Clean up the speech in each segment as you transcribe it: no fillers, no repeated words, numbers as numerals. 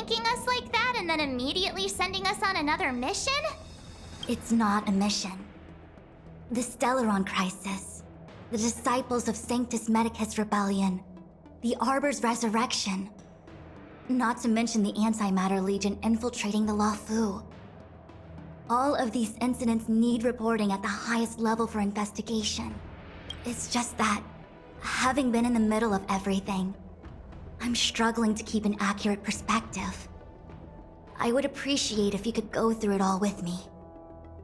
thanking us like that and then immediately sending us on another mission? It's not a mission. The Stellaron Crisis, the Disciples of Sanctus Medicus Rebellion, the Arbor's resurrection. Not to mention the Antimatter Legion infiltrating the Luofu. All of these incidents need reporting at the highest level for investigation. It's just that, having been in the middle of everything, I'm struggling to keep an accurate perspective. I would appreciate if you could go through it all with me,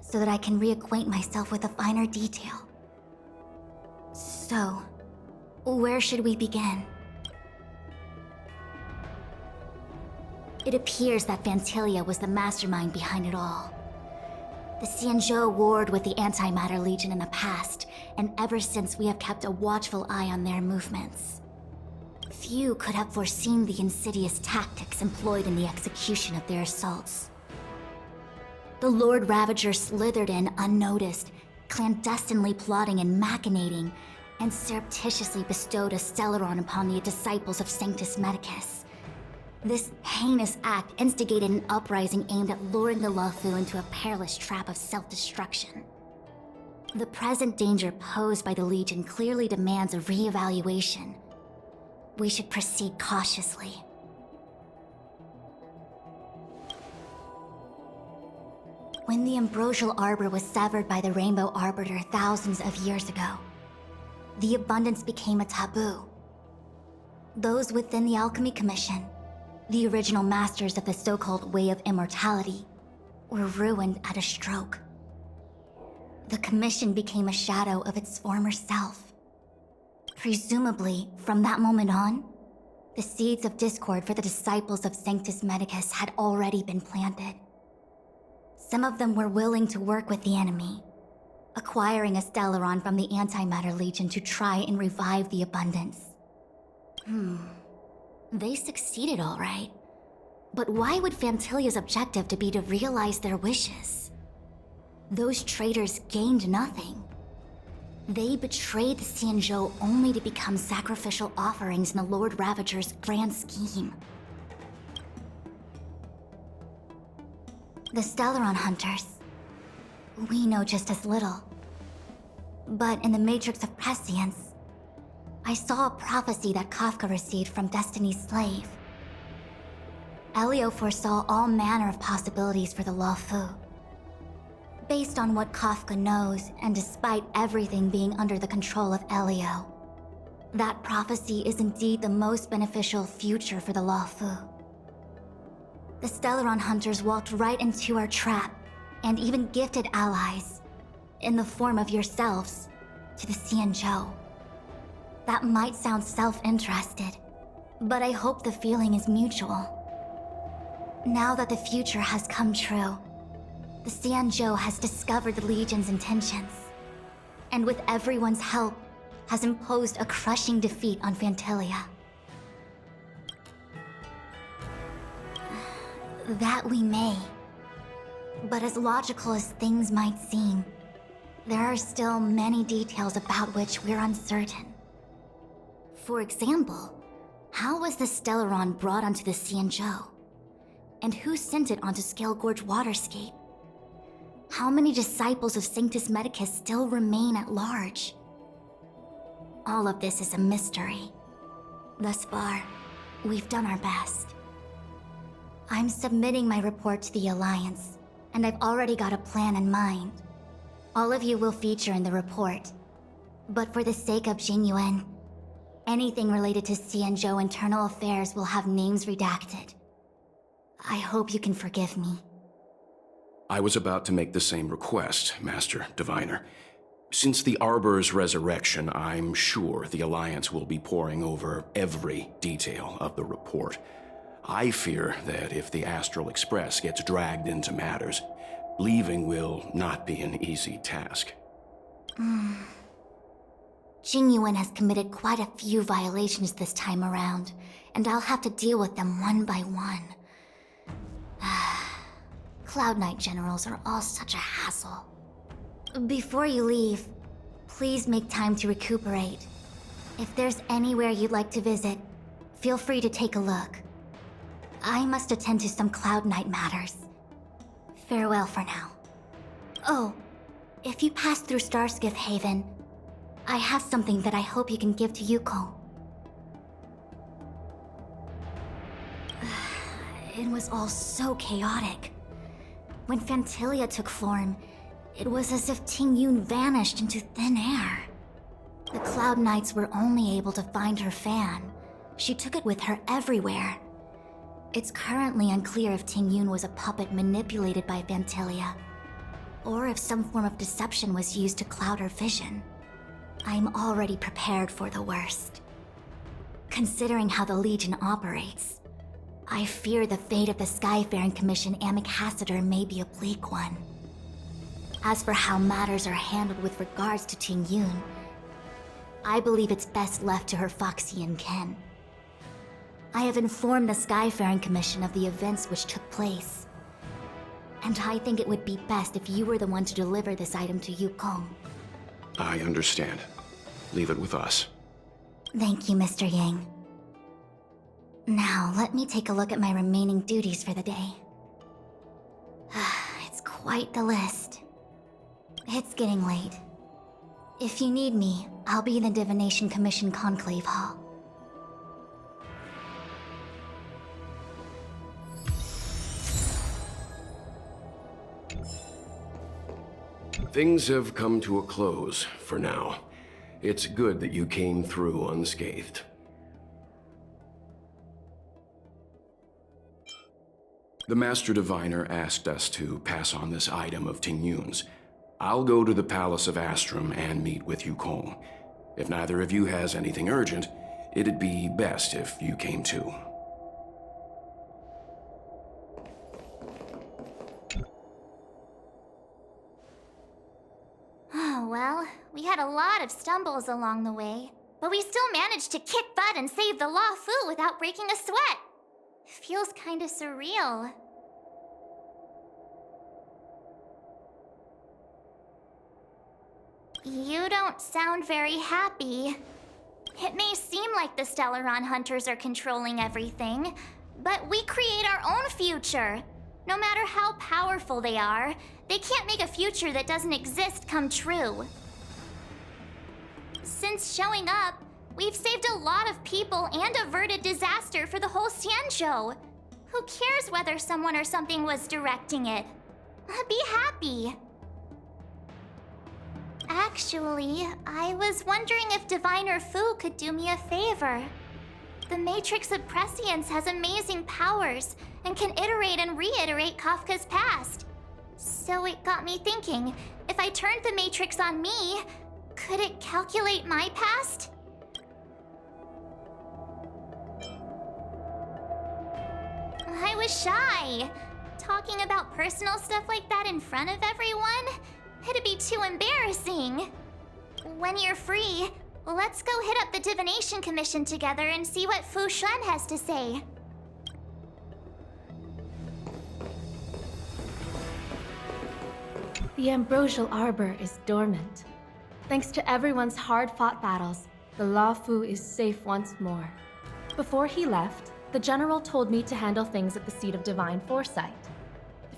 so that I can reacquaint myself with a finer detail. So, where should we begin? It appears that Vantilia was the mastermind behind it all. The Xianzhou warred with the Antimatter Legion in the past, and ever since we have kept a watchful eye on their movements. Few could have foreseen the insidious tactics employed in the execution of their assaults. The Lord Ravager slithered in unnoticed, clandestinely plotting and machinating, and surreptitiously bestowed a Stellaron upon the disciples of Sanctus Medicus. This heinous act instigated an uprising aimed at luring the Luofu into a perilous trap of self-destruction. The present danger posed by the Legion clearly demands a re-evaluation. We should proceed cautiously. When the ambrosial arbor was severed by the Rainbow Arbiter thousands of years ago, the abundance became a taboo. Those within the Alchemy Commission, the original masters of the so-called Way of Immortality, were ruined at a stroke. The Commission became a shadow of its former self. Presumably, from that moment on, the seeds of discord for the disciples of Sanctus Medicus had already been planted. Some of them were willing to work with the enemy, acquiring a Stellaron from the Antimatter Legion to try and revive the abundance. They succeeded all right. But why would Fantilia's objective to be to realize their wishes? Those traitors gained nothing. They betrayed the Xianzhou only to become sacrificial offerings in the Lord Ravager's grand scheme. The Stellaron Hunters. We know just as little. But in the Matrix of Prescience, I saw a prophecy that Kafka received from Destiny's slave. Elio foresaw all manner of possibilities for the Luofu. Based on what Kafka knows, and despite everything being under the control of Elio, that prophecy is indeed the most beneficial future for the Luofu. The Stellaron Hunters walked right into our trap, and even gifted allies, in the form of yourselves, to the Xianzhou. That might sound self-interested, but I hope the feeling is mutual. Now that the future has come true, the Xianzhou has discovered the Legion's intentions, and with everyone's help, has imposed a crushing defeat on Vantilia. That we may. But as logical as things might seem, there are still many details about which we're uncertain. For example, how was the Stellaron brought onto the Xianzhou? And who sent it onto Scale Gorge Waterscape? How many disciples of Sanctus Medicus still remain at large? All of this is a mystery. Thus far, we've done our best. I'm submitting my report to the Alliance, and I've already got a plan in mind. All of you will feature in the report. But for the sake of Jingyuan, anything related to Xianzhou internal affairs will have names redacted. I hope you can forgive me. I was about to make the same request, Master Diviner. Since the Arbor's resurrection, I'm sure the Alliance will be poring over every detail of the report. I fear that if the Astral Express gets dragged into matters, leaving will not be an easy task. Jingyuan has committed quite a few violations this time around, and I'll have to deal with them one by one. Cloud Knight generals are all such a hassle. Before you leave, please make time to recuperate. If there's anywhere you'd like to visit, feel free to take a look. I must attend to some Cloud Knight matters. Farewell for now. Oh, if you pass through Starskiff Haven, I have something that I hope you can give to Yuko. It was all so chaotic. When Phantilia took form, it was as if Ting Yun vanished into thin air. The Cloud Knights were only able to find her fan. She took it with her everywhere. It's currently unclear if Ting Yun was a puppet manipulated by Phantilia, or if some form of deception was used to cloud her vision. I'm already prepared for the worst. Considering how the Legion operates, I fear the fate of the Skyfaring Commission ambassador may be a bleak one. As for how matters are handled with regards to Ting Yun, I believe it's best left to her Foxian ken. I have informed the Skyfaring Commission of the events which took place, and I think it would be best if you were the one to deliver this item to Yukong. I understand. Leave it with us. Thank you, Mr. Yang. Now, let me take a look at my remaining duties for the day. It's quite the list. It's getting late. If you need me, I'll be in the Divination Commission Conclave Hall. Things have come to a close for now. It's good that you came through unscathed. The Master Diviner asked us to pass on this item of Ting Yun's. I'll go to the Palace of Astrum and meet with Yukong. If neither of you has anything urgent, it'd be best if you came too. Oh, well, we had a lot of stumbles along the way, but we still managed to kick butt and save the Law Fu without breaking a sweat. Feels kinda surreal. You don't sound very happy. It may seem like the Stellaron Hunters are controlling everything, but we create our own future. No matter how powerful they are, they can't make a future that doesn't exist come true. Since showing up, we've saved a lot of people and averted disaster for the whole Xianzhou. Who cares whether someone or something was directing it? Be happy. Actually, I was wondering if Diviner Fu could do me a favor. The Matrix of Prescience has amazing powers and can iterate and reiterate Kafka's past. So it got me thinking, if I turned the Matrix on me, could it calculate my past? I was shy. Talking about personal stuff like that in front of everyone? It'd be too embarrassing. When you're free, let's go hit up the Divination Commission together and see what Fu Shen has to say. The Ambrosial Arbor is dormant. Thanks to everyone's hard-fought battles, the Law Fu is safe once more. Before he left, the General told me to handle things at the Seat of Divine Foresight.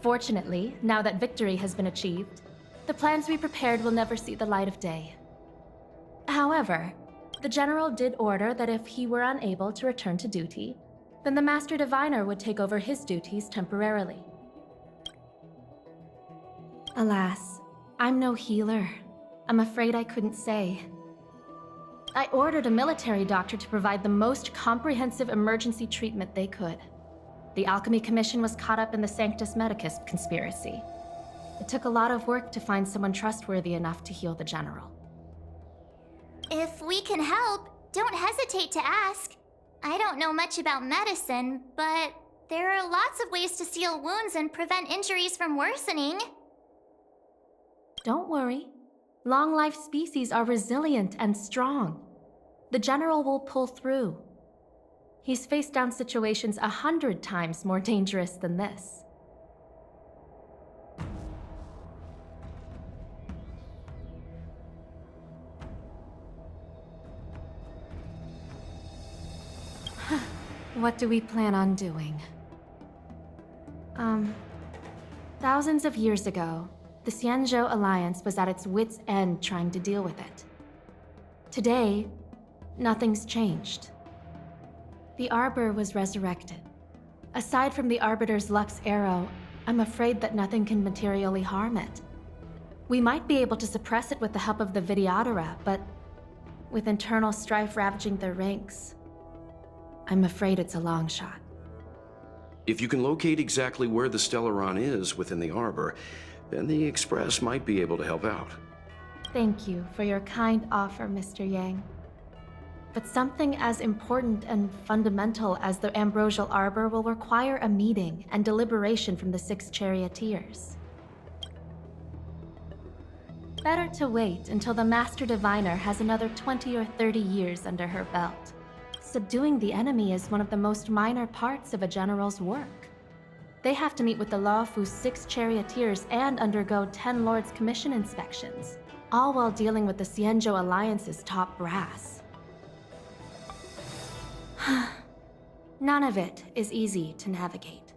Fortunately, now that victory has been achieved, the plans we prepared will never see the light of day. However, the General did order that if he were unable to return to duty, then the Master Diviner would take over his duties temporarily. Alas, I'm no healer. I'm afraid I couldn't say. I ordered a military doctor to provide the most comprehensive emergency treatment they could. The Alchemy Commission was caught up in the Sanctus Medicus conspiracy. It took a lot of work to find someone trustworthy enough to heal the General. If we can help, don't hesitate to ask. I don't know much about medicine, but there are lots of ways to seal wounds and prevent injuries from worsening. Don't worry. Long-life species are resilient and strong. The General will pull through. He's faced down situations 100 times more dangerous than this. What do we plan on doing? Thousands of years ago, the Xianzhou Alliance was at its wits' end trying to deal with it. Today, nothing's changed. The Arbor was resurrected. Aside from the Arbiter's Lux arrow, I'm afraid that nothing can materially harm it. We might be able to suppress it with the help of the Vidyadhara, but with internal strife ravaging their ranks, I'm afraid it's a long shot. If you can locate exactly where the Stellaron is within the Arbor, then the Express might be able to help out. Thank you for your kind offer, Mr. Yang. But something as important and fundamental as the Ambrosial Arbor will require a meeting and deliberation from the 6 Charioteers. Better to wait until the Master Diviner has another 20 or 30 years under her belt. Subduing the enemy is one of the most minor parts of a general's work. They have to meet with the Luofu's 6 Charioteers and undergo 10 Lords' Commission inspections, all while dealing with the Xianzhou Alliance's top brass. None of it is easy to navigate,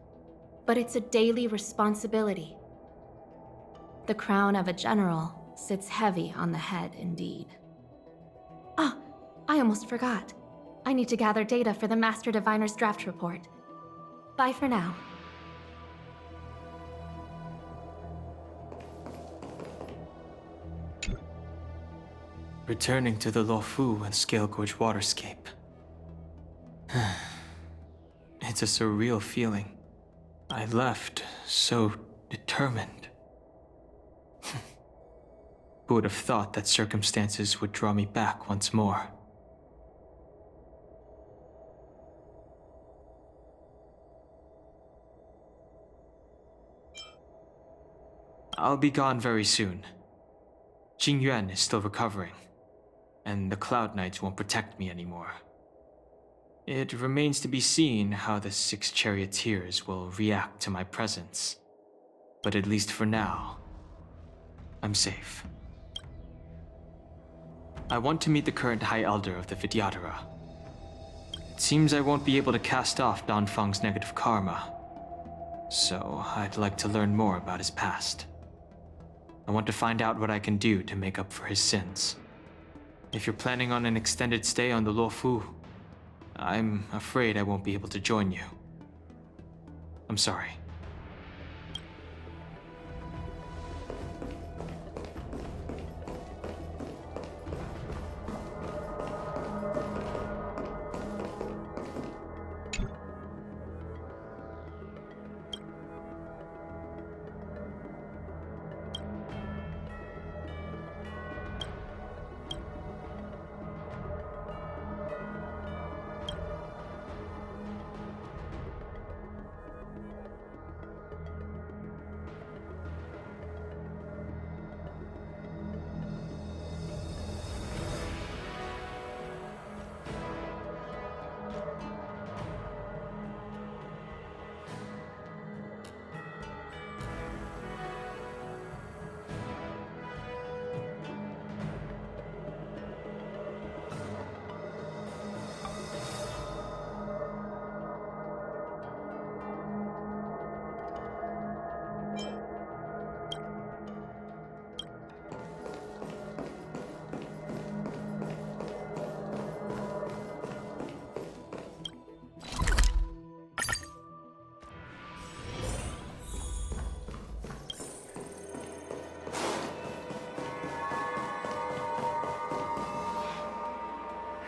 but it's a daily responsibility. The crown of a general sits heavy on the head indeed. Ah, I almost forgot. I need to gather data for the Master Diviner's draft report. Bye for now. Returning to the Luofu and Scale Gorge waterscape. It's a surreal feeling. I left so determined. Who would have thought that circumstances would draw me back once more? I'll be gone very soon. Jingyuan is still recovering, and the Cloud Knights won't protect me anymore. It remains to be seen how the 6 Charioteers will react to my presence. But at least for now, I'm safe. I want to meet the current High Elder of the Vidyadhara. It seems I won't be able to cast off Danfeng's negative karma, so I'd like to learn more about his past. I want to find out what I can do to make up for his sins. If you're planning on an extended stay on the Luofu, I'm afraid I won't be able to join you. I'm sorry.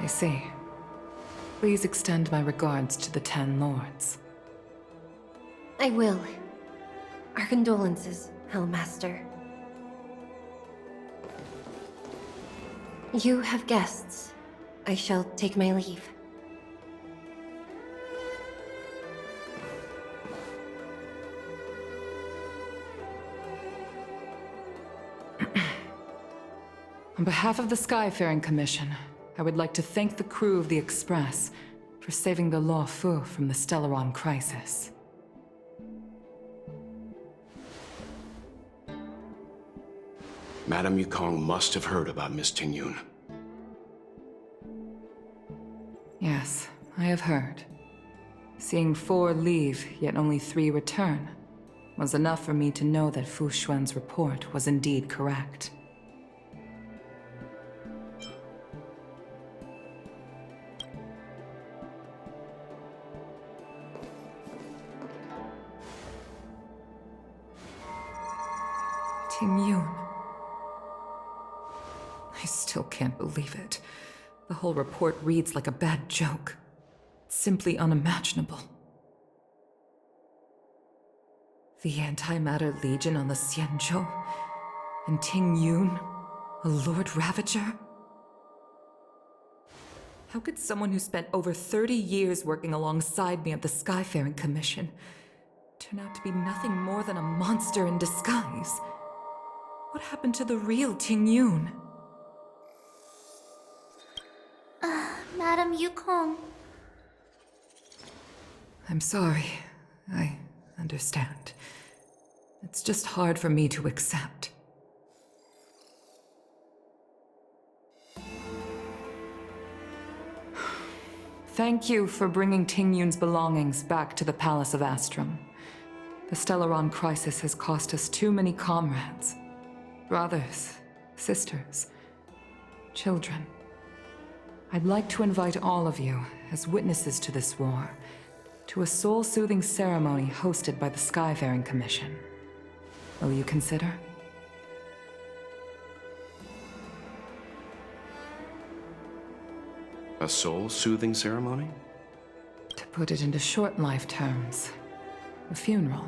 I see. Please extend my regards to the 10 Lords. I will. Our condolences, Hellmaster. You have guests. I shall take my leave. On behalf of the Skyfaring Commission, I would like to thank the crew of the Express for saving the Luofu from the Stellaron crisis. Madame Yukong must have heard about Miss Tingyun. Yes, I have heard. Seeing 4 leave, yet only 3 return. was enough for me to know that Fu Xuan's report was indeed correct. Ting Yun. I still can't believe it. The whole report reads like a bad joke. It's simply unimaginable. The Antimatter Legion on the Xianzhou, and Ting Yun, a Lord Ravager? How could someone who spent over 30 years working alongside me at the Skyfaring Commission turn out to be nothing more than a monster in disguise? What happened to the real Ting Yun? Madam Yukong. I'm sorry. I understand. It's just hard for me to accept. Thank you for bringing Ting Yun's belongings back to the Palace of Astrum. The Stellaron crisis has cost us too many comrades. Brothers, sisters, children. I'd like to invite all of you, as witnesses to this war, to a soul-soothing ceremony hosted by the Skyfaring Commission. Will you consider? A soul-soothing ceremony? To put it into short-life terms, a funeral.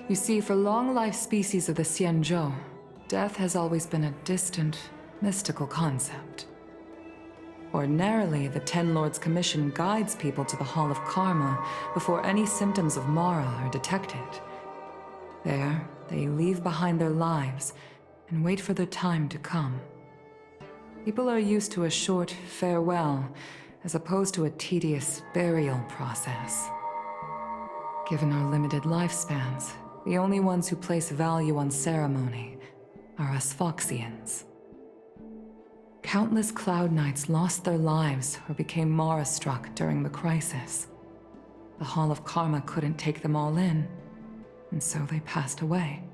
You see, for long-life species of the Xianzhou, death has always been a distant, mystical concept. Ordinarily, the Ten Lords Commission guides people to the Hall of Karma before any symptoms of Mara are detected. There, they leave behind their lives and wait for their time to come. People are used to a short farewell as opposed to a tedious burial process. Given our limited lifespans, the only ones who place value on ceremony are us Foxians. Countless Cloud Knights lost their lives or became Mara-struck during the crisis. The Hall of Karma couldn't take them all in, and so they passed away.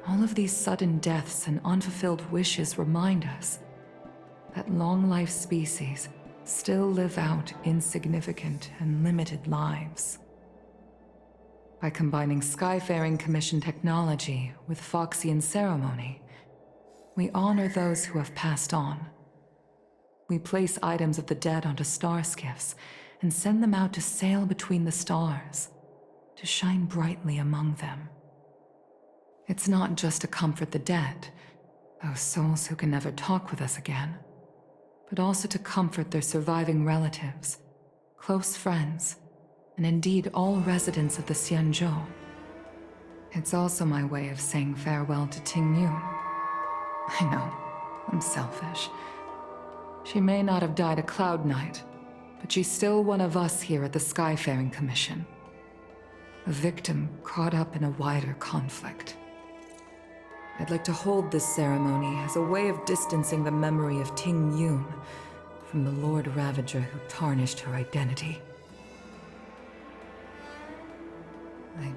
All of these sudden deaths and unfulfilled wishes remind us that long-life species still live out insignificant and limited lives. By combining Skyfaring Commission technology with Foxian ceremony, we honor those who have passed on. We place items of the dead onto star skiffs and send them out to sail between the stars, to shine brightly among them. It's not just to comfort the dead, those souls who can never talk with us again, but also to comfort their surviving relatives, close friends, and indeed all residents of the Xianzhou. It's also my way of saying farewell to Ting Yun. I know, I'm selfish. She may not have died a Cloud Knight, but she's still one of us here at the Skyfaring Commission. A victim caught up in a wider conflict. I'd like to hold this ceremony as a way of distancing the memory of Ting Yun from the Lord Ravager who tarnished her identity. I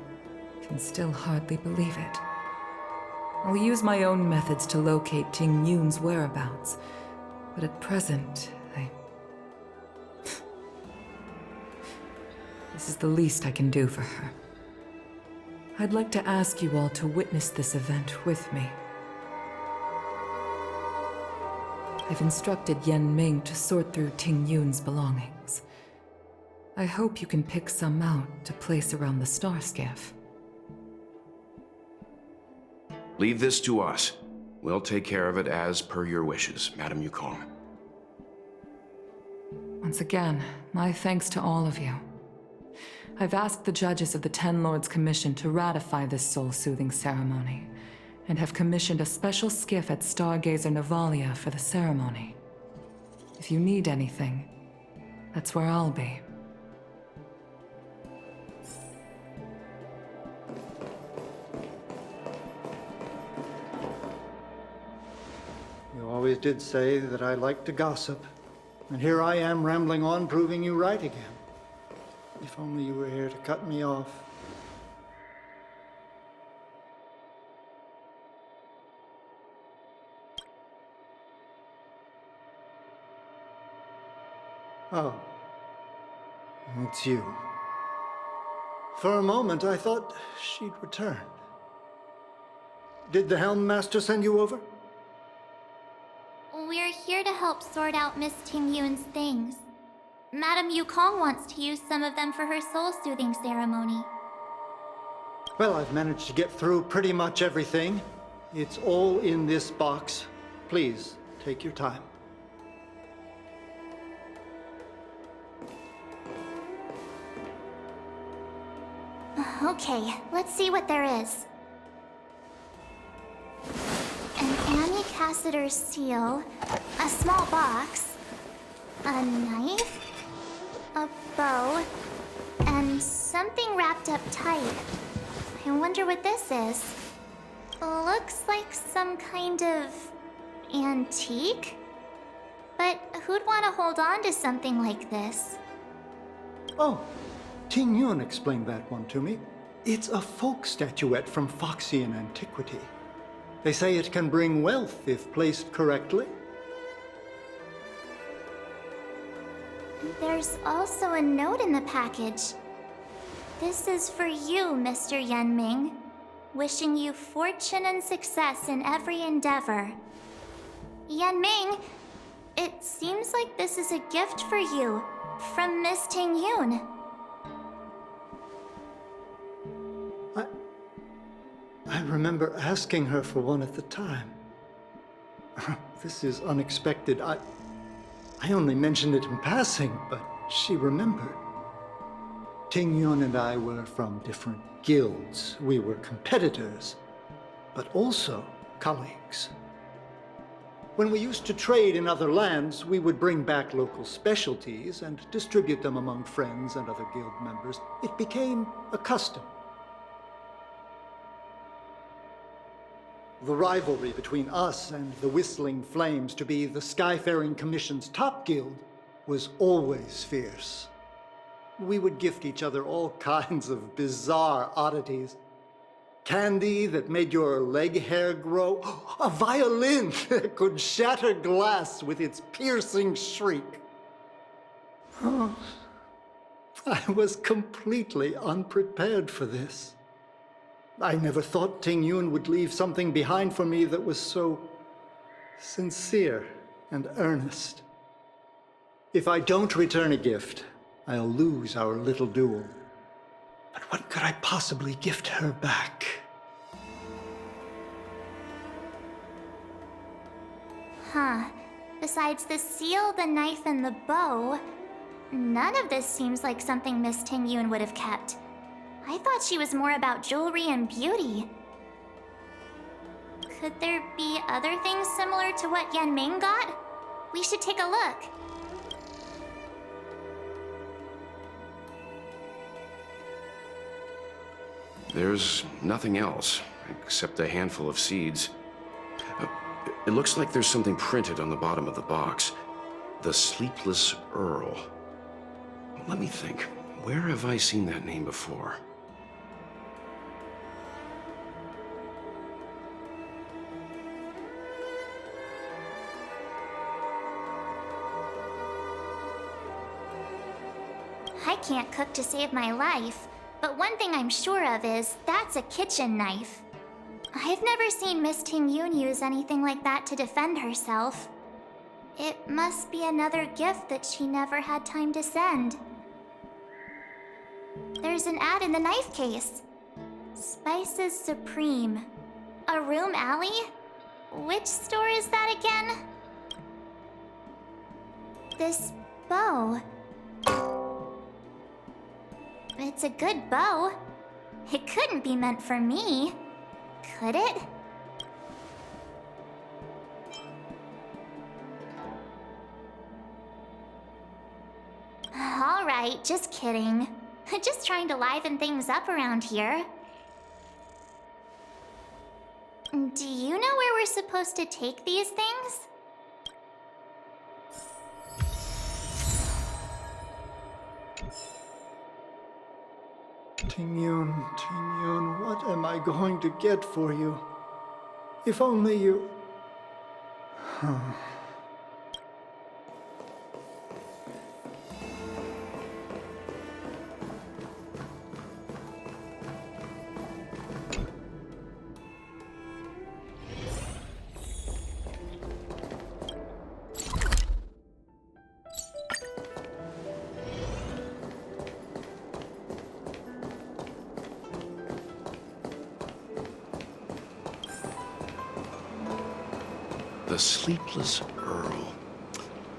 can still hardly believe it. I'll use my own methods to locate Ting Yun's whereabouts, but at present, This is the least I can do for her. I'd like to ask you all to witness this event with me. I've instructed Yen Ming to sort through Ting Yun's belongings. I hope you can pick some out to place around the star skiff. Leave this to us. We'll take care of it as per your wishes, Madam Yukong. Once again, my thanks to all of you. I've asked the judges of the Ten Lords Commission to ratify this soul-soothing ceremony, and have commissioned a special skiff at Stargazer Navalia for the ceremony. If you need anything, that's where I'll be. You always did say that I like to gossip, and here I am rambling on, proving you right again. If If only you were here to cut me off. Oh. It's you. For a moment, I thought she'd returned. Did the Helm Master send you over? We're here to help sort out Miss Ting-Yun's things. Madame Yukong wants to use some of them for her soul-soothing ceremony. Well, I've managed to get through pretty much everything. It's all in this box. Please, take your time. Okay, let's see what there is. An Annie Cassiter's seal, a small box, a knife, a bow, and something wrapped up tight. I wonder what this is. Looks like some kind of antique? But who'd want to hold on to something like this? Oh, Ting Yun explained that one to me. It's a folk statuette from Foxian antiquity. They say it can bring wealth if placed correctly. There's also a note in the package. This is for you, Mr. Yenming. Wishing you fortune and success in every endeavor. Yenming, it seems like this is a gift for you from Miss Ting-Yun. I remember asking her for one at the time. This is unexpected. I only mentioned it in passing, but she remembered. Ting Yun and I were from different guilds. We were competitors, but also colleagues. When we used to trade in other lands, we would bring back local specialties and distribute them among friends and other guild members. It became a custom. The rivalry between us and the Whistling Flames to be the Skyfaring Commission's top guild was always fierce. We would gift each other all kinds of bizarre oddities. Candy that made your leg hair grow. A violin that could shatter glass with its piercing shriek. Oh, I was completely unprepared for this. I never thought Ting Yun would leave something behind for me that was so sincere and earnest. If I don't return a gift, I'll lose our little duel. But what could I possibly gift her back? Huh. Besides the seal, the knife, and the bow, none of this seems like something Miss Ting-Yun would have kept. I thought she was more about jewelry and beauty. Could there be other things similar to what Yenming got? We should take a look. There's nothing else, except a handful of seeds. It looks like there's something printed on the bottom of the box. The Sleepless Earl. Let me think. Where have I seen that name before? I can't cook to save my life, but one thing I'm sure of is that's a kitchen knife. I've never seen Miss Ting-Yun use anything like that to defend herself. It must be another gift that she never had time to send. There's an ad in the knife case. Spices Supreme. A room alley? Which store is that again? This bow. It's a good bow. It couldn't be meant for me, could it? All right, just kidding. Just trying to liven things up around here. Do you know where we're supposed to take these things? Ting-yun, Ting-yun, what am I going to get for you? If only you... The Sleepless Earl.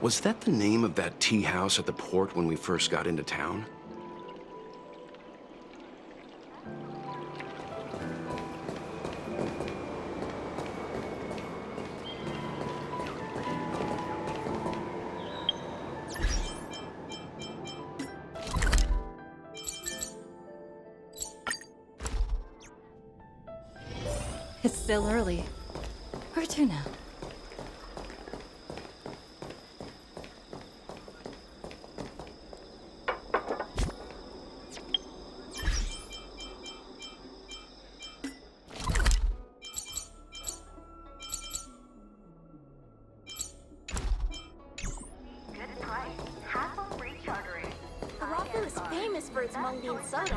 Was that the name of that tea house at the port when we first got into town? It's still early. Where to now?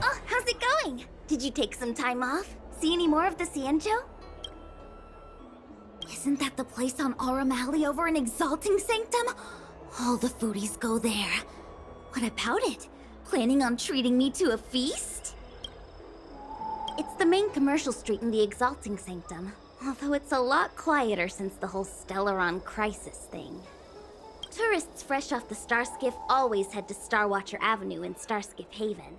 Oh, how's it going? Did you take some time off? See any more of the Sanjo? Isn't that the place on Aurum Alley over in Exalting Sanctum? All the foodies go there. What about it? Planning on treating me to a feast? It's the main commercial street in the Exalting Sanctum, although it's a lot quieter since the whole Stellaron crisis thing. Tourists fresh off the Starskiff always head to Starwatcher Avenue in Starskiff Haven.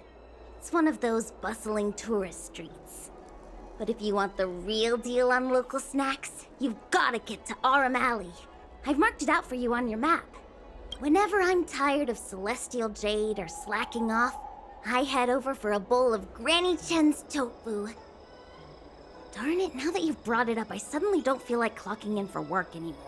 It's one of those bustling tourist streets. But if you want the real deal on local snacks, you've gotta get to Aurum Alley. I've marked it out for you on your map. Whenever I'm tired of Celestial Jade or slacking off, I head over for a bowl of Granny Chen's tofu. Darn it, now that you've brought it up, I suddenly don't feel like clocking in for work anymore.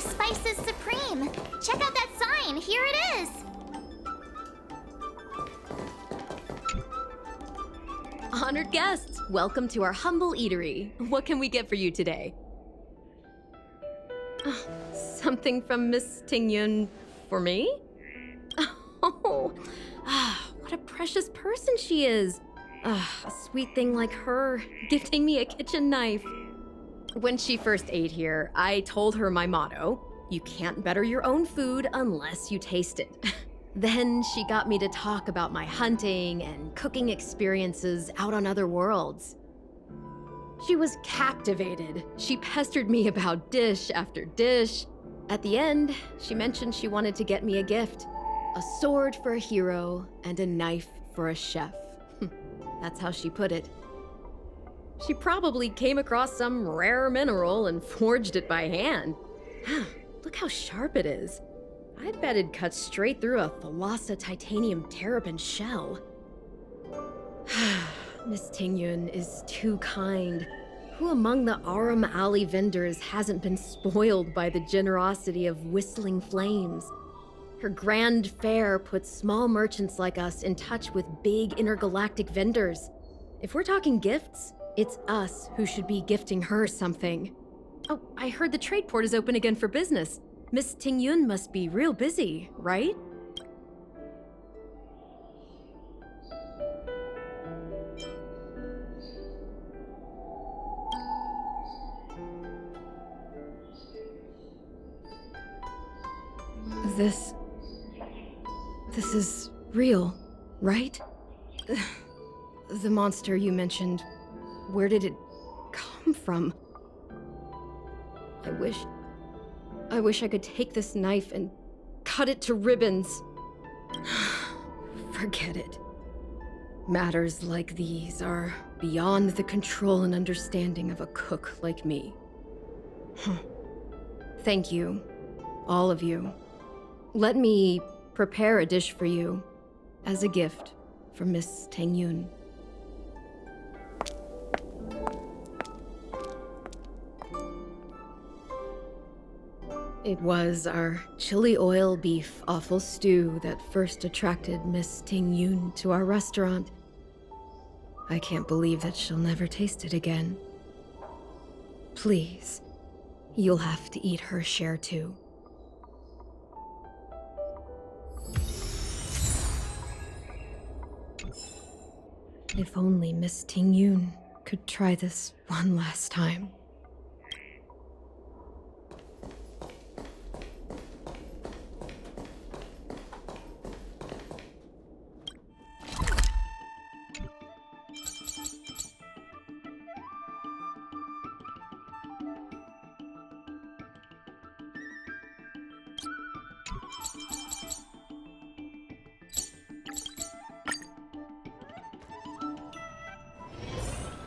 Spice is supreme. Check out that sign. Here it is. Honored guests, welcome to our humble eatery. What can we get for you today? Something from Miss Tingyun for me? Oh, what a precious person she is. A sweet thing like her, gifting me a kitchen knife. When she first ate here, I told her my motto: you can't better your own food unless you taste it. Then she got me to talk about my hunting and cooking experiences out on other worlds. She was captivated. She pestered me about dish after dish. At the end, she mentioned she wanted to get me a gift: a sword for a hero and a knife for a chef. That's how she put it. She probably came across some rare mineral and forged it by hand. Look how sharp it is. I bet it'd cut straight through a Thalassa titanium terrapin shell. Miss Tingyun is too kind. Who among the Aurum Alley vendors hasn't been spoiled by the generosity of Whistling Flames? Her grand fare puts small merchants like us in touch with big intergalactic vendors. If we're talking gifts, it's us who should be gifting her something. Oh, I heard the trade port is open again for business. Miss Tingyun must be real busy, right? This is real, right? The monster you mentioned, where did it come from? I wish I could take this knife and cut it to ribbons. Forget it. Matters like these are beyond the control and understanding of a cook like me. Thank you, all of you. Let me prepare a dish for you as a gift from Miss Tengyun. It was our chili oil beef offal stew that first attracted Miss Tengyun to our restaurant. I can't believe that she'll never taste it again. Please, you'll have to eat her share too. If only Miss Tengyun could try this one last time.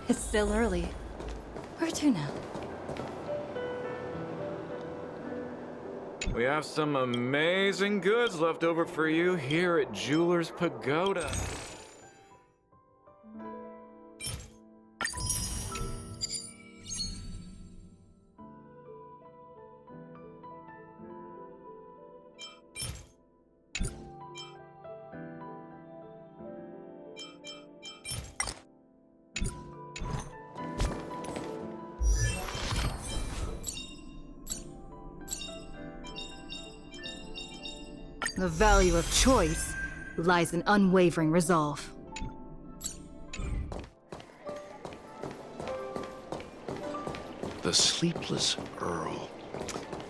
It's still early. Where to now? We have some amazing goods left over for you here at Jeweler's Pagoda. The value of choice lies in unwavering resolve. The Sleepless Earl.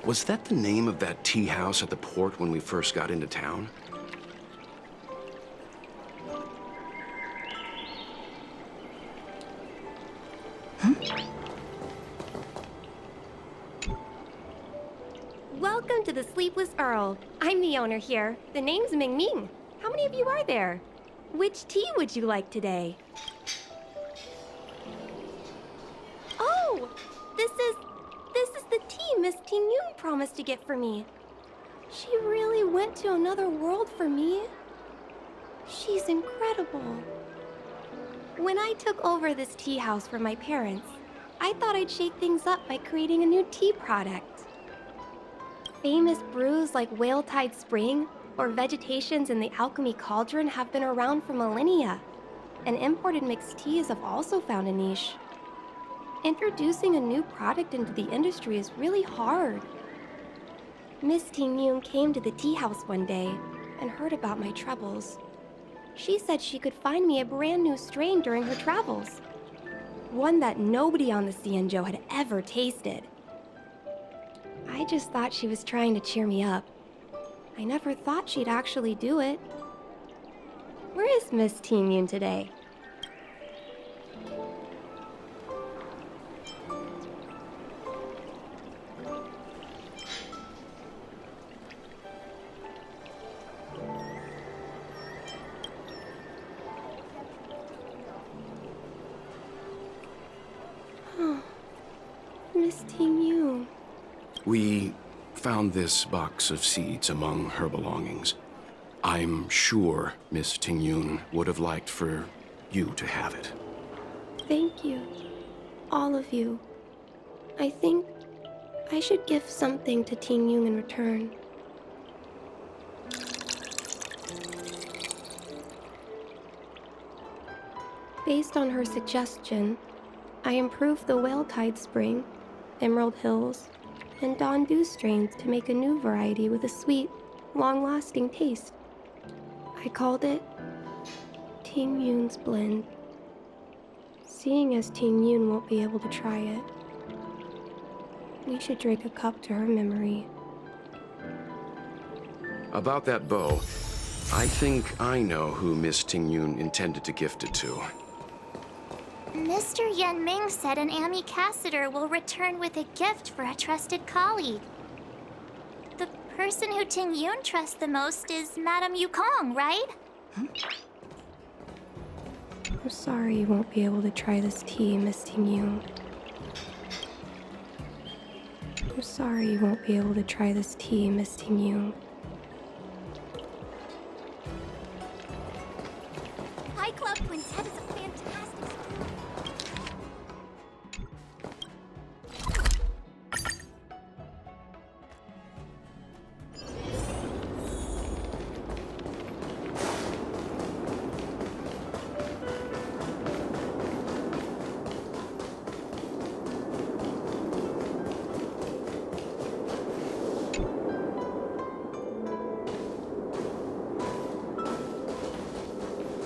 Was that the name of that tea house at the port when we first got into town? Welcome to the Sleepless Earl. I'm the owner here. The name's Ming Ming. How many of you are there? Which tea would you like today? Oh, this is the tea Miss Tingyun promised to get for me. She really went to another world for me. She's incredible. When I took over this tea house from my parents, I thought I'd shake things up by creating a new tea product. Famous brews like Whale Tide Spring or Vegetations in the Alchemy Cauldron have been around for millennia, and imported mixed teas have also found a niche. Introducing a new product into the industry is really hard. Miss Tingyun came to the tea house one day and heard about my troubles. She said she could find me a brand new strain during her travels, one that nobody on the Xianzhou had ever tasted. I just thought she was trying to cheer me up. I never thought she'd actually do it. Where is Miss Tingyun today? Miss Tingyun. We found this box of seeds among her belongings. I'm sure Miss Tingyun would have liked for you to have it. Thank you. All of you. I think I should give something to Tingyun in return. Based on her suggestion, I improved the Whale Tide Spring, Emerald Hills, and Dawn Dew strains to make a new variety with a sweet, long-lasting taste. I called it Tingyun's Blend. Seeing as Tingyun won't be able to try it, we should drink a cup to her memory. About that bow, I think I know who Miss Tingyun intended to gift it to. Mr. Yan Ming said an ambassador will return with a gift for a trusted colleague. The person who Tingyun trusts the most is Madame Yukong, right? I'm sorry you won't be able to try this tea, Miss Tingyun. I'm sorry you won't be able to try this tea, Miss Tingyun. Hi Club Quintet is a fantastic school.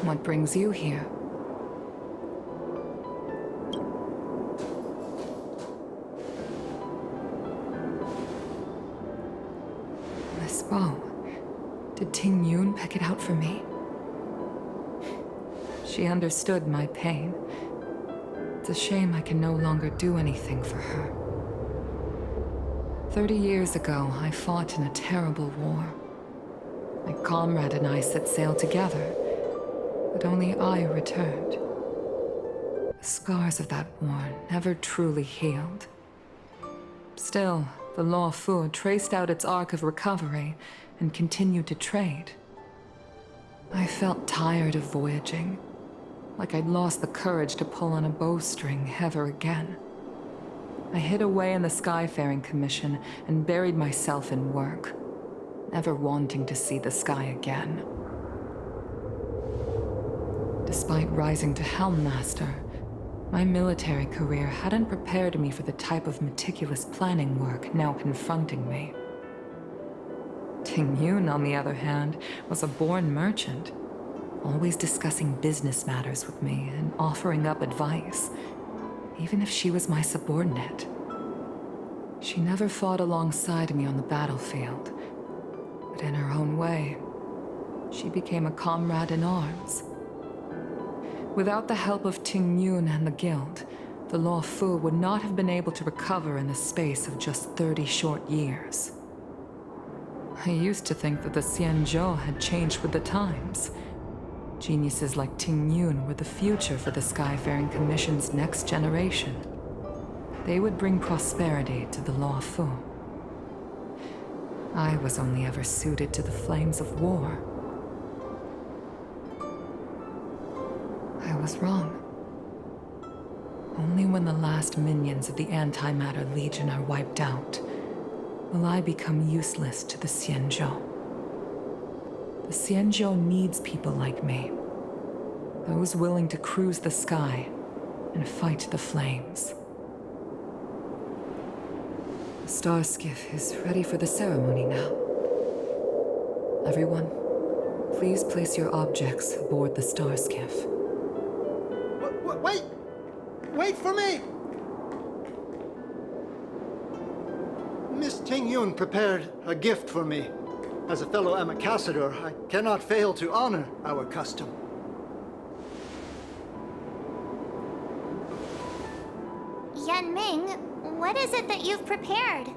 What brings you here? This bow. Did Tingyun pick it out for me? She understood my pain. It's a shame I can no longer do anything for her. 30 years ago, I fought in a terrible war. My comrade and I set sail together, but only I returned. The scars of that war never truly healed. Still, the Law Fu traced out its arc of recovery and continued to trade. I felt tired of voyaging, like I'd lost the courage to pull on a bowstring ever again. I hid away in the Skyfaring Commission and buried myself in work, never wanting to see the sky again. Despite rising to Helm Master, my military career hadn't prepared me for the type of meticulous planning work now confronting me. Tingyun, on the other hand, was a born merchant, always discussing business matters with me and offering up advice, even if she was my subordinate. She never fought alongside me on the battlefield, but in her own way, she became a comrade in arms. Without the help of Tingyun and the Guild, the Law Fu would not have been able to recover in the space of just 30 short years. I used to think that the Xianzhou had changed with the times. Geniuses like Tingyun were the future for the Skyfaring Commission's next generation. They would bring prosperity to the Law Fu. I was only ever suited to the flames of war. I was wrong. Only when the last minions of the Antimatter Legion are wiped out will I become useless to the Xianzhou. The Xianzhou needs people like me. Those willing to cruise the sky and fight the flames. The star skiff is ready for the ceremony now. Everyone, please place your objects aboard the star skiff. Wait! Wait for me! Miss Tingyun prepared a gift for me. As a fellow ambassador, I cannot fail to honor our custom. Yan Ming, what is it that you've prepared?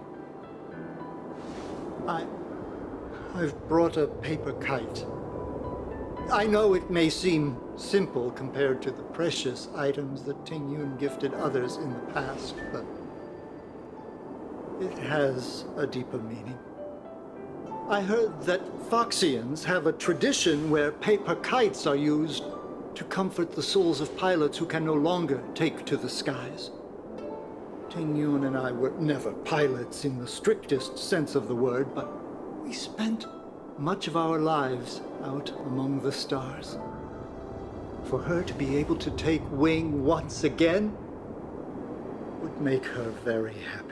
I've brought a paper kite. I know it may seem simple compared to the precious items that Tingyun gifted others in the past, but it has a deeper meaning. I heard that Foxians have a tradition where paper kites are used to comfort the souls of pilots who can no longer take to the skies. Tingyun and I were never pilots in the strictest sense of the word, but we spent much of our lives out among the stars. For her to be able to take wing once again would make her very happy.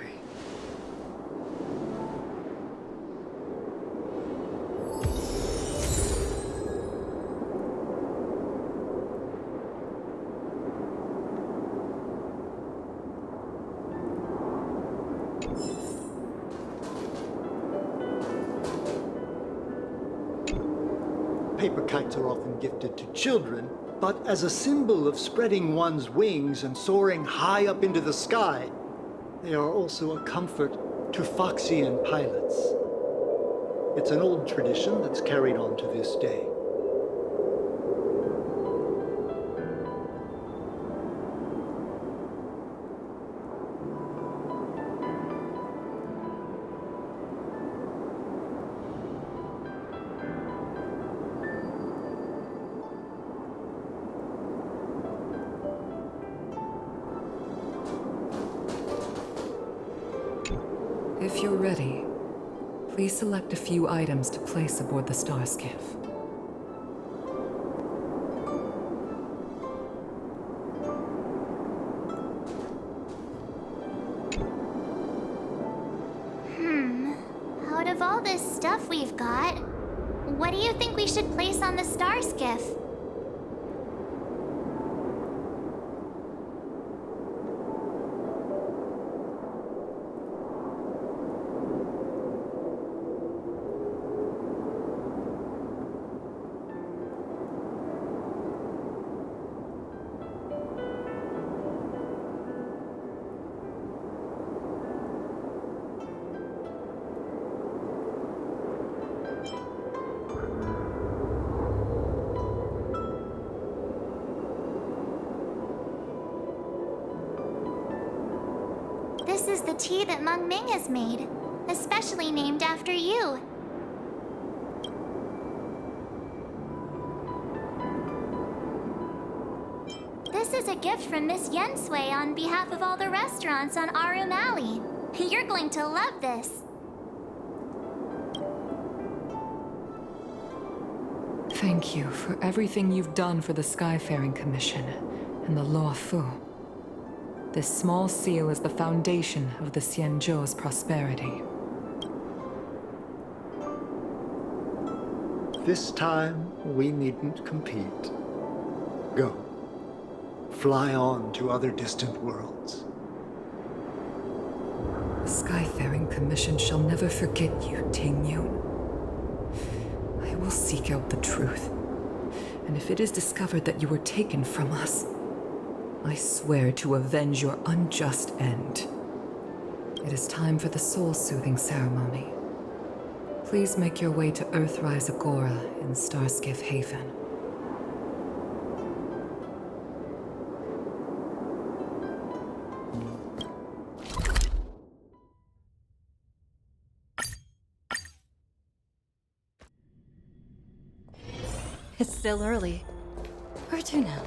Paper kites are often gifted to children, but as a symbol of spreading one's wings and soaring high up into the sky, they are also a comfort to Foxian pilots. It's an old tradition that's carried on to this day. If you're ready, please select a few items to place aboard the star skiff. Out of all this stuff we've got, what do you think we should place on the star skiff? This is the tea that Meng Ming has made, especially named after you. This is a gift from Miss Yensui on behalf of all the restaurants on Arum Alley. You're going to love this. Thank you for everything you've done for the Skyfaring Commission and the Law Fu. This small seal is the foundation of the Xianzhou's prosperity. This time, we needn't compete. Go. Fly on to other distant worlds. The Skyfaring Commission shall never forget you, Ting Yun. I will seek out the truth. And if it is discovered that you were taken from us, I swear to avenge your unjust end. It is time for the soul-soothing ceremony. Please make your way to Earthrise Agora in Starskiff Haven. It's still early. Where to now?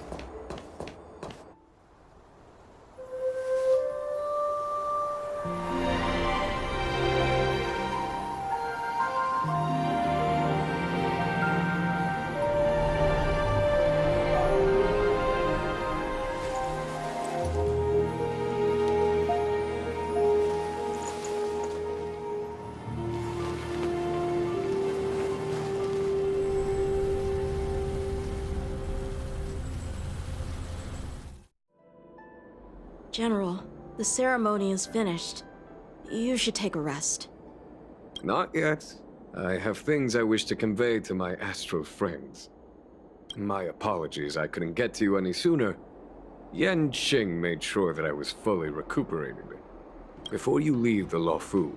General, the ceremony is finished. You should take a rest. Not yet. I have things I wish to convey to my astral friends. My apologies I couldn't get to you any sooner. Yan Qing made sure that I was fully recuperated. Before you leave the Luofu,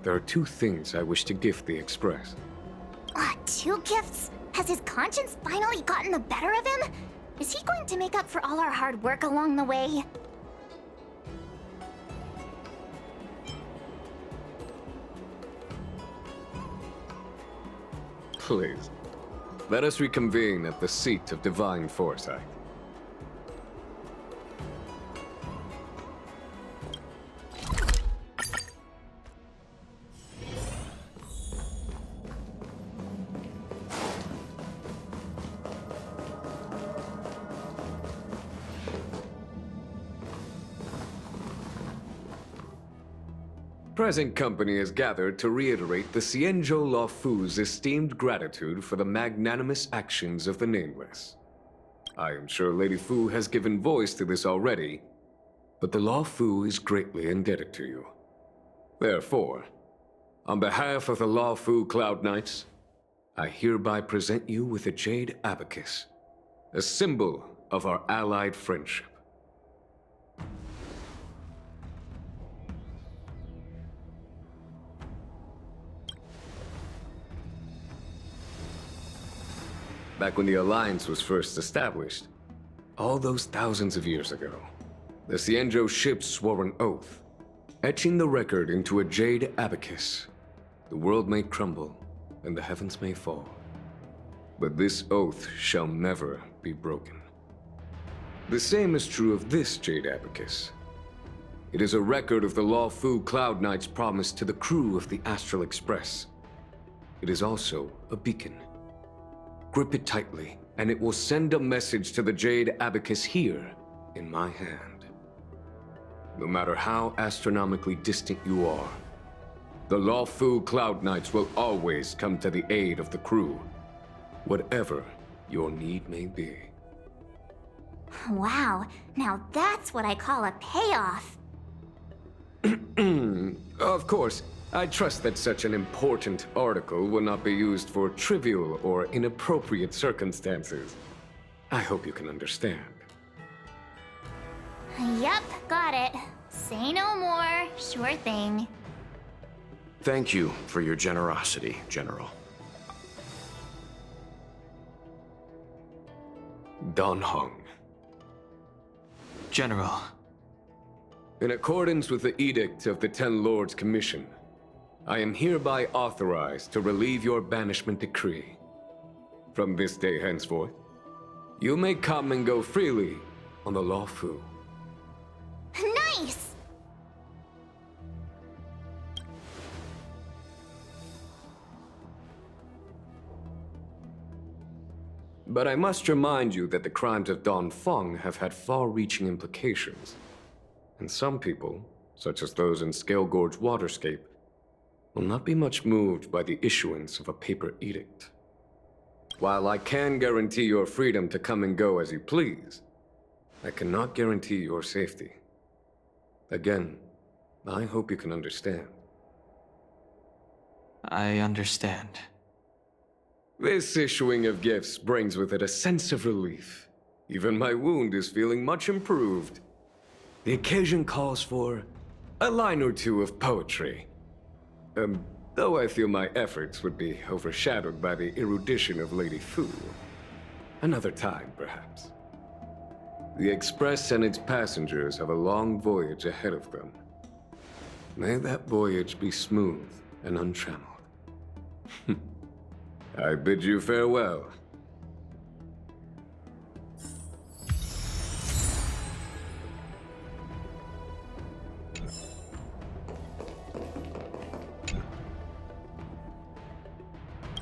there are two things I wish to gift the Express. Two gifts? Has his conscience finally gotten the better of him? Is he going to make up for all our hard work along the way? Please, let us reconvene at the seat of divine foresight. Present company is gathered to reiterate the Xianzhou Luofu's esteemed gratitude for the magnanimous actions of the Nameless. I am sure Lady Fu has given voice to this already, but the Luofu is greatly indebted to you. Therefore, on behalf of the Luofu Cloud Knights, I hereby present you with a jade abacus, a symbol of our allied friendship. Back when the Alliance was first established, all those thousands of years ago, the Cienjo ships swore an oath, etching the record into a jade abacus. The world may crumble, and the heavens may fall, but this oath shall never be broken. The same is true of this jade abacus. It is a record of the Lawfu Cloud Knight's promise to the crew of the Astral Express. It is also a beacon. Grip it tightly, and it will send a message to the jade abacus here in my hand. No matter how astronomically distant you are, the Lawfu Cloud Knights will always come to the aid of the crew, whatever your need may be. Wow, now that's what I call a payoff. Of course, I trust that such an important article will not be used for trivial or inappropriate circumstances. I hope you can understand. Yep, got it. Say no more. Sure thing. Thank you for your generosity, General. Don Hung. General. In accordance with the Edict of the Ten Lords Commission, I am hereby authorized to relieve your banishment decree. From this day henceforth, you may come and go freely on the Lawfu. Nice! But I must remind you that the crimes of Don Feng have had far-reaching implications. And some people, such as those in Scale Gorge Waterscape, will not be much moved by the issuance of a paper edict. While I can guarantee your freedom to come and go as you please, I cannot guarantee your safety. Again, I hope you can understand. I understand. This issuing of gifts brings with it a sense of relief. Even my wound is feeling much improved. The occasion calls for a line or two of poetry. Though I feel my efforts would be overshadowed by the erudition of Lady Fu. Another time, perhaps. The Express and its passengers have a long voyage ahead of them. May that voyage be smooth and untrammeled. I bid you farewell.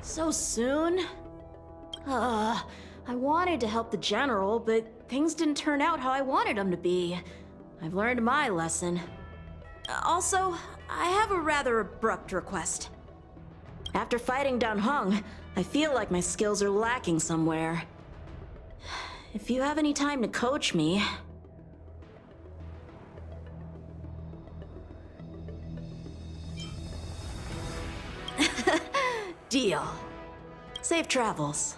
So soon? I wanted to help the General, but things didn't turn out how I wanted them to be. I've learned my lesson. Also, I have a rather abrupt request. After fighting Don Hung, I feel like my skills are lacking somewhere. If you have any time to coach me... Deal. Safe travels.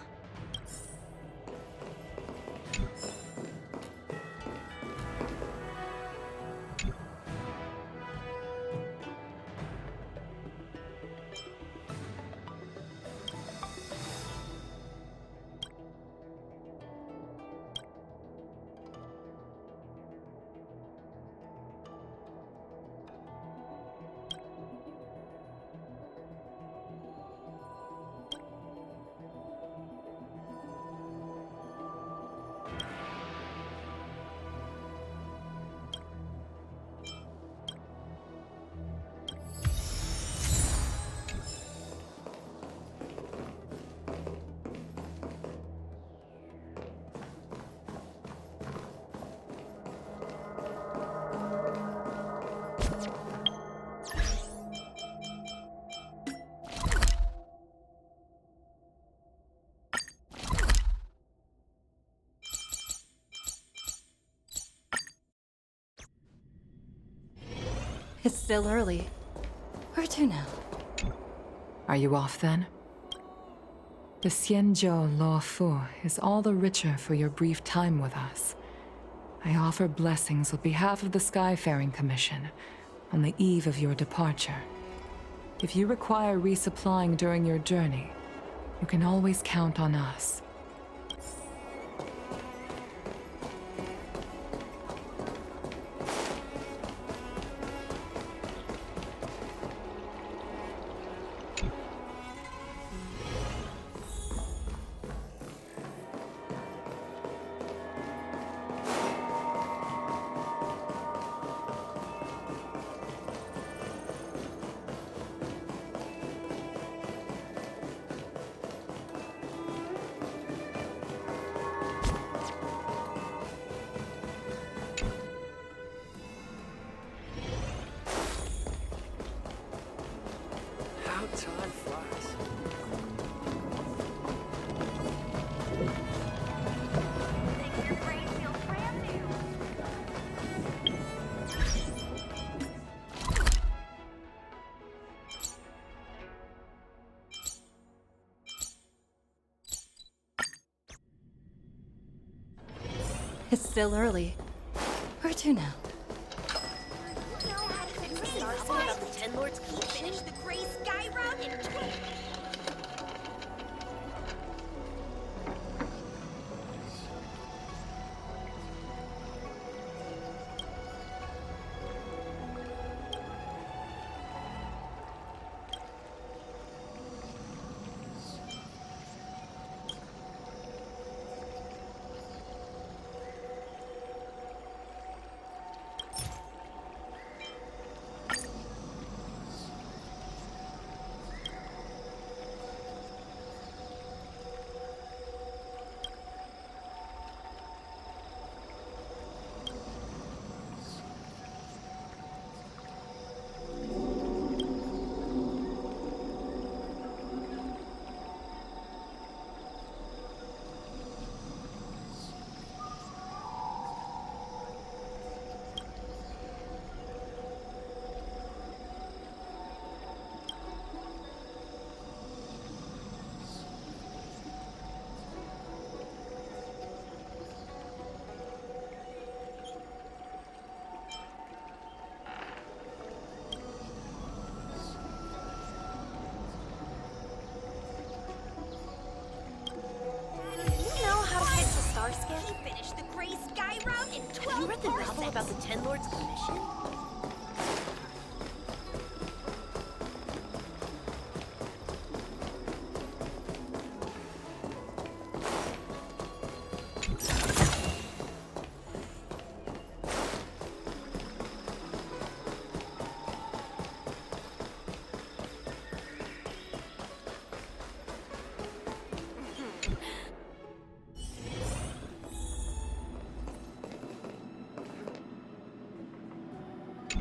It's still early. Where to now? Are you off then? The Xianzhou Law Fu is all the richer for your brief time with us. I offer blessings on behalf of the Skyfaring Commission on the eve of your departure. If you require resupplying during your journey, you can always count on us. How time flies. It's still early. Where to now? The Ten Lords Keep finish the Gray Sky Route in 20... He finished the Gray Sky Route in 12 Have you read the novel about the Ten Lords Commission?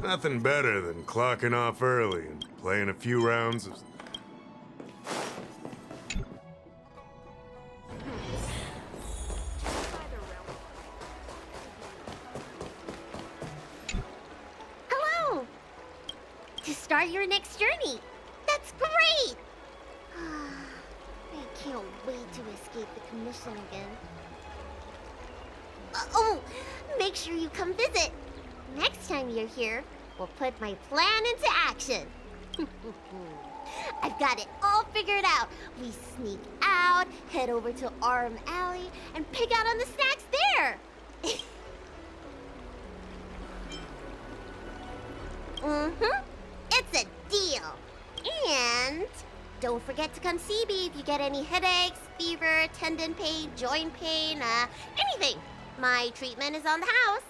Nothing better than clocking off early and playing a few rounds of... Hello! To start your next journey. That's great! I can't wait to escape the commission again. Oh, make sure you come visit. Next time you're here, we'll put my plan into action. I've got it all figured out. We sneak out, head over to Arm Alley, and pick out on the snacks there. It's a deal. And don't forget to come see me if you get any headaches, fever, tendon pain, joint pain, anything. My treatment is on the house.